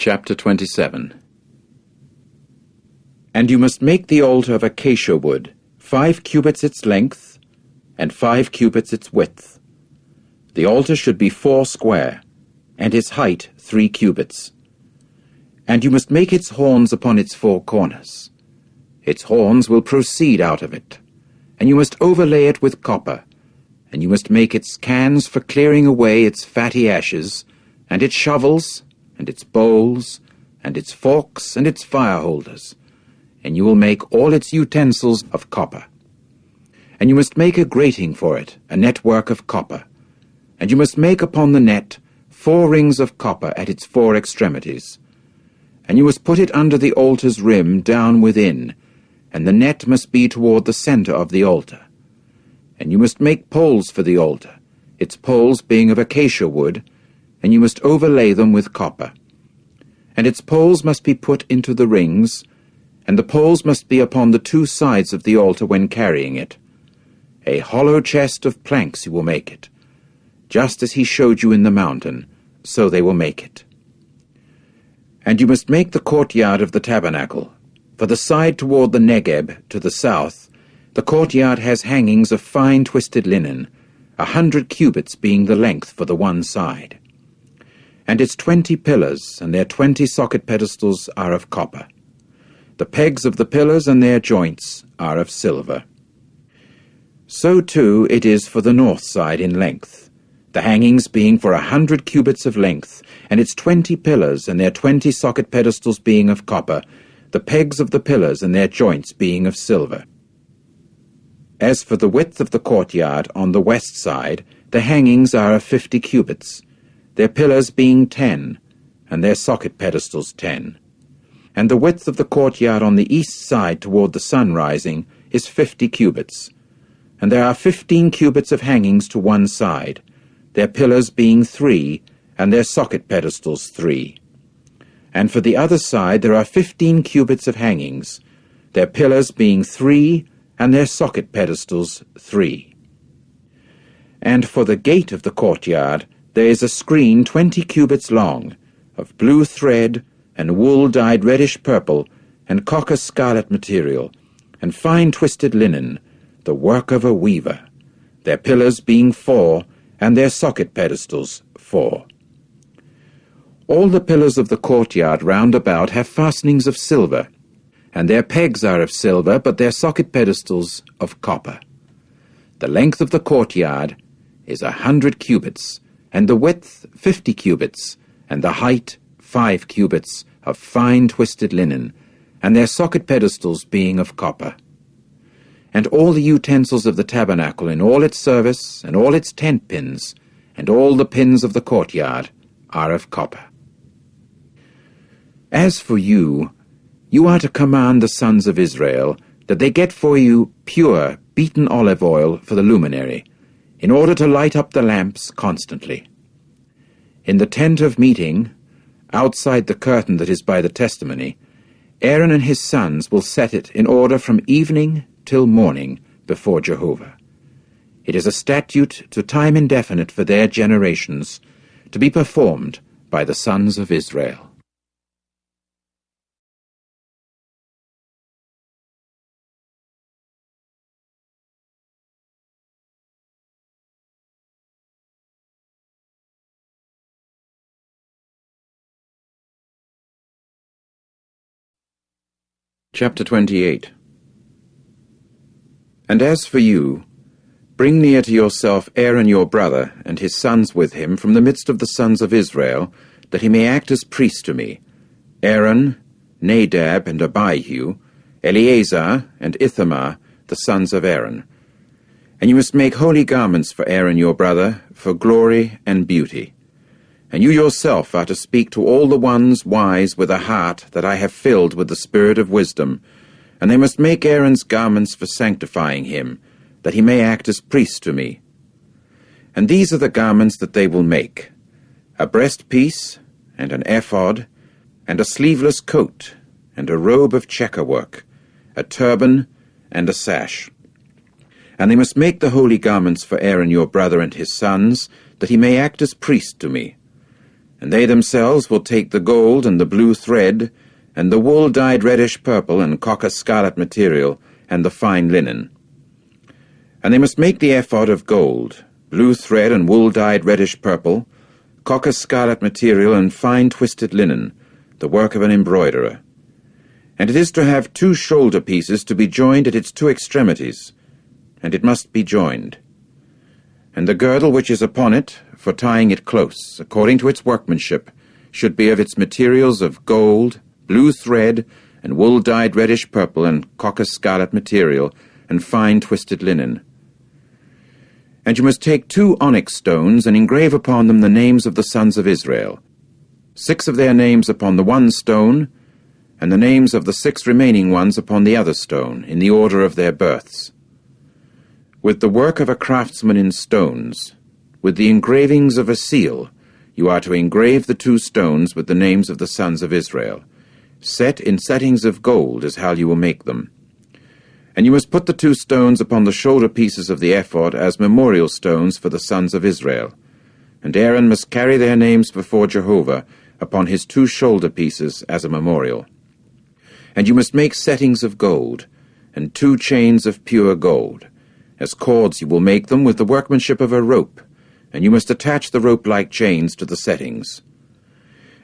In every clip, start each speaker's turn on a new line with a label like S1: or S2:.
S1: Chapter 27. And you must make the altar of acacia wood, 5 cubits its length, and 5 cubits its width. The altar should be 4 square, and its height 3 cubits. And you must make its horns upon its 4 corners. Its horns will proceed out of it, and you must overlay it with copper, and you must make its cans for clearing away its fatty ashes, and its shovels, and its bowls, and its forks, and its fire holders, and you will make all its utensils of copper. And you must make a grating for it, a network of copper, and you must make upon the net 4 rings of copper at its 4 extremities, and you must put it under the altar's rim down within, and the net must be toward the center of the altar. And you must make poles for the altar, its poles being of acacia wood, and you must overlay them with copper. And its poles must be put into the rings, and the poles must be upon the 2 sides of the altar when carrying it. A hollow chest of planks you will make it, just as he showed you in the mountain, so they will make it. And you must make the courtyard of the tabernacle. For the side toward the Negeb, to the south, the courtyard has hangings of fine twisted linen, 100 cubits being the length for the one side. And its 20 pillars and their 20 socket pedestals are of copper. The pegs of the pillars and their joints are of silver. So too it is for the north side in length, the hangings being for 100 cubits of length, and its 20 pillars and their 20 socket pedestals being of copper, the pegs of the pillars and their joints being of silver. As for the width of the courtyard on the west side, the hangings are of 50 cubits, their pillars being 10, and their socket pedestals 10. And the width of the courtyard on the east side toward the sun rising is 50 cubits, and there are 15 cubits of hangings to one side, their pillars being 3, and their socket pedestals 3. And for the other side there are 15 cubits of hangings, their pillars being 3, and their socket pedestals 3. And for the gate of the courtyard there is a screen 20 cubits long, of blue thread, and wool dyed reddish-purple, and cocker scarlet material, and fine twisted linen, the work of a weaver, their pillars being 4, and their socket pedestals 4. All the pillars of the courtyard round about have fastenings of silver, and their pegs are of silver, but their socket pedestals of copper. The length of the courtyard is 100 cubits, and the width 50 cubits, and the height 5 cubits of fine twisted linen, and their socket pedestals being of copper. And all the utensils of the tabernacle in all its service, and all its tent pins, and all the pins of the courtyard are of copper. As for you, you are to command the sons of Israel that they get for you pure beaten olive oil for the luminary, in order to light up the lamps constantly. In the tent of meeting, outside the curtain that is by the testimony, Aaron and his sons will set it in order from evening till morning before Jehovah. It is a statute to time indefinite for their generations, to be performed by the sons of Israel. Chapter 28. And as for you, bring near to yourself Aaron your brother, and his sons with him, from the midst of the sons of Israel, that he may act as priest to me, Aaron, Nadab, and Abihu, Eleazar, and Ithamar, the sons of Aaron. And you must make holy garments for Aaron your brother, for glory and beauty. And you yourself are to speak to all the ones wise with a heart that I have filled with the spirit of wisdom, and they must make Aaron's garments for sanctifying him, that he may act as priest to me. And these are the garments that they will make: a breastpiece, and an ephod, and a sleeveless coat, and a robe of checker-work, a turban, and a sash. And they must make the holy garments for Aaron your brother and his sons, that he may act as priest to me. And they themselves will take the gold and the blue thread, and the wool dyed reddish-purple and copper-scarlet material, and the fine linen. And they must make the ephod of gold, blue thread and wool dyed reddish-purple, copper-scarlet material and fine twisted linen, the work of an embroiderer. And it is to have 2 shoulder pieces to be joined at its 2 extremities, and it must be joined. And the girdle which is upon it, for tying it close, according to its workmanship, should be of its materials of gold, blue thread, and wool dyed reddish-purple and copper-scarlet material, and fine twisted linen. And you must take 2 onyx stones, and engrave upon them the names of the sons of Israel, 6 of their names upon the one stone, and the names of the 6 remaining ones upon the other stone, in the order of their births. With the work of a craftsman in stones, with the engravings of a seal, you are to engrave the 2 stones with the names of the sons of Israel. Set in settings of gold is how you will make them. And you must put the 2 stones upon the shoulder pieces of the ephod as memorial stones for the sons of Israel. And Aaron must carry their names before Jehovah upon his 2 shoulder pieces as a memorial. And you must make settings of gold, and 2 chains of pure gold. As cords you will make them with the workmanship of a rope, and you must attach the rope-like chains to the settings.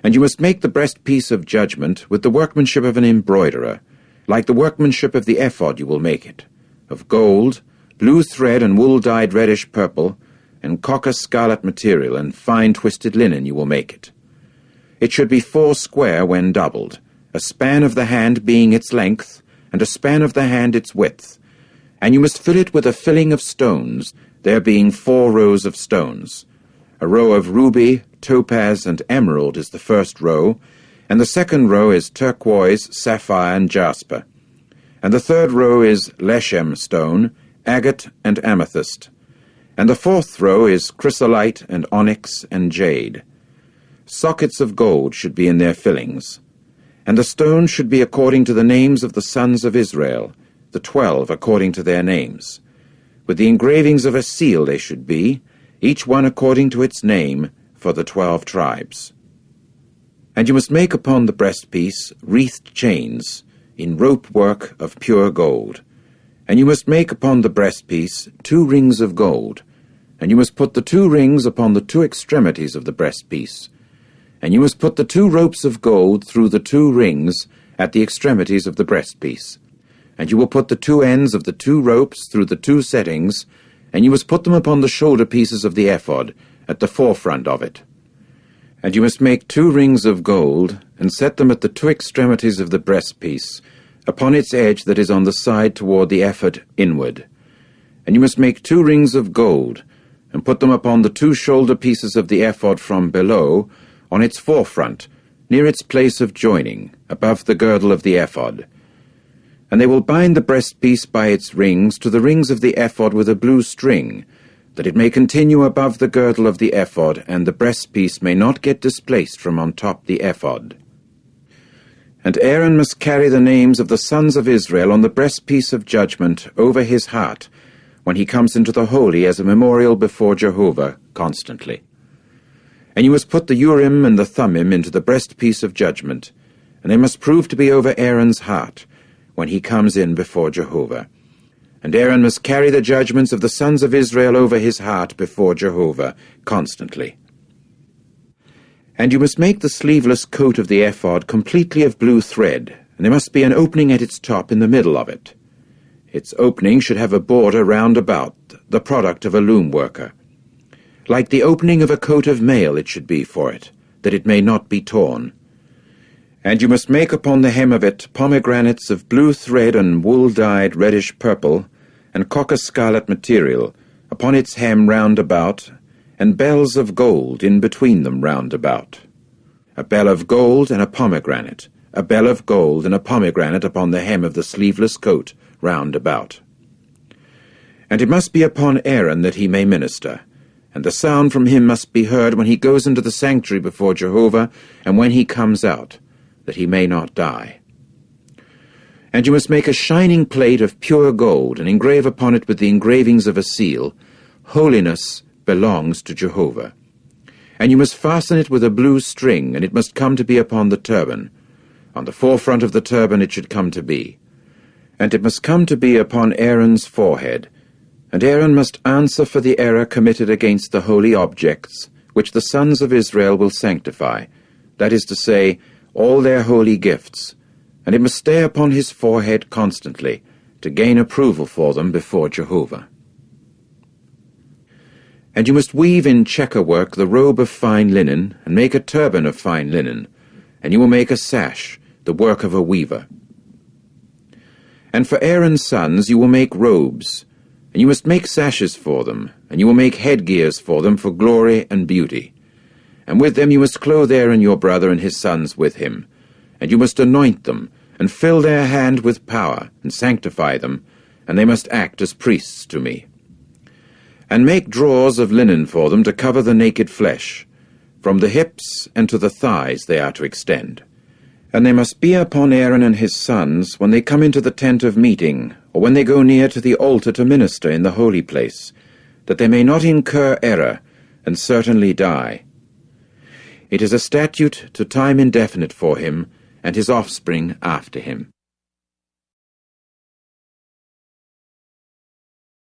S1: And you must make the breastpiece of judgment with the workmanship of an embroiderer, like the workmanship of the ephod you will make it, of gold, blue thread and wool-dyed reddish-purple, and copper-scarlet material, and fine twisted linen you will make it. It should be 4 square when doubled, a span of the hand being its length, and a span of the hand its width. And you must fill it with a filling of stones, there being 4 rows of stones. A row of ruby, topaz, and emerald is the first row, and the second row is turquoise, sapphire, and jasper. And the third row is leshem stone, agate, and amethyst. And the 4th row is chrysolite, and onyx, and jade. Sockets of gold should be in their fillings. And the stones should be according to the names of the sons of Israel, the 12 according to their names. With the engravings of a seal they should be, each one according to its name, for the 12 tribes. And you must make upon the breastpiece wreathed chains, in rope work of pure gold. And you must make upon the breastpiece 2 rings of gold, and you must put the 2 rings upon the 2 extremities of the breastpiece. And you must put the 2 ropes of gold through the 2 rings at the extremities of the breastpiece. And you will put the 2 ends of the 2 ropes through the 2 settings, and you must put them upon the shoulder pieces of the ephod, at the forefront of it. And you must make 2 rings of gold, and set them at the 2 extremities of the breastpiece, upon its edge that is on the side toward the ephod inward. And you must make 2 rings of gold, and put them upon the 2 shoulder pieces of the ephod from below, on its forefront, near its place of joining, above the girdle of the ephod. And they will bind the breastpiece by its rings to the rings of the ephod with a blue string, that it may continue above the girdle of the ephod, and the breastpiece may not get displaced from on top the ephod. And Aaron must carry the names of the sons of Israel on the breastpiece of judgment over his heart, when he comes into the holy as a memorial before Jehovah constantly. And you must put the Urim and the Thummim into the breastpiece of judgment, and they must prove to be over Aaron's heart, when he comes in before Jehovah. And Aaron must carry the judgments of the sons of Israel over his heart before Jehovah constantly. And you must make the sleeveless coat of the ephod completely of blue thread, and there must be an opening at its top in the middle of it. Its opening should have a border round about, the product of a loom worker. Like the opening of a coat of mail it should be for it, that it may not be torn. And you must make upon the hem of it pomegranates of blue thread and wool-dyed reddish-purple, and copper-scarlet material, upon its hem round about, and bells of gold in between them round about. A bell of gold and a pomegranate, a bell of gold and a pomegranate upon the hem of the sleeveless coat round about. And it must be upon Aaron that he may minister, and the sound from him must be heard when he goes into the sanctuary before Jehovah, and when he comes out, that he may not die. And you must make a shining plate of pure gold, and engrave upon it with the engravings of a seal, Holiness belongs to Jehovah. And you must fasten it with a blue string, and it must come to be upon the turban. On the forefront of the turban it should come to be. And it must come to be upon Aaron's forehead. And Aaron must answer for the error committed against the holy objects, which the sons of Israel will sanctify, that is to say, all their holy gifts, and it must stay upon his forehead constantly, to gain approval for them before Jehovah. And you must weave in checker work the robe of fine linen, and make a turban of fine linen, and you will make a sash, the work of a weaver. And for Aaron's sons you will make robes, and you must make sashes for them, and you will make headgears for them for glory and beauty. And with them you must clothe Aaron your brother and his sons with him, and you must anoint them, and fill their hand with power, and sanctify them, and they must act as priests to me. And make drawers of linen for them to cover the naked flesh. From the hips and to the thighs they are to extend. And they must be upon Aaron and his sons when they come into the tent of meeting, or when they go near to the altar to minister in the holy place, that they may not incur error, and certainly die. It is a statute to time indefinite for him, and his offspring after him.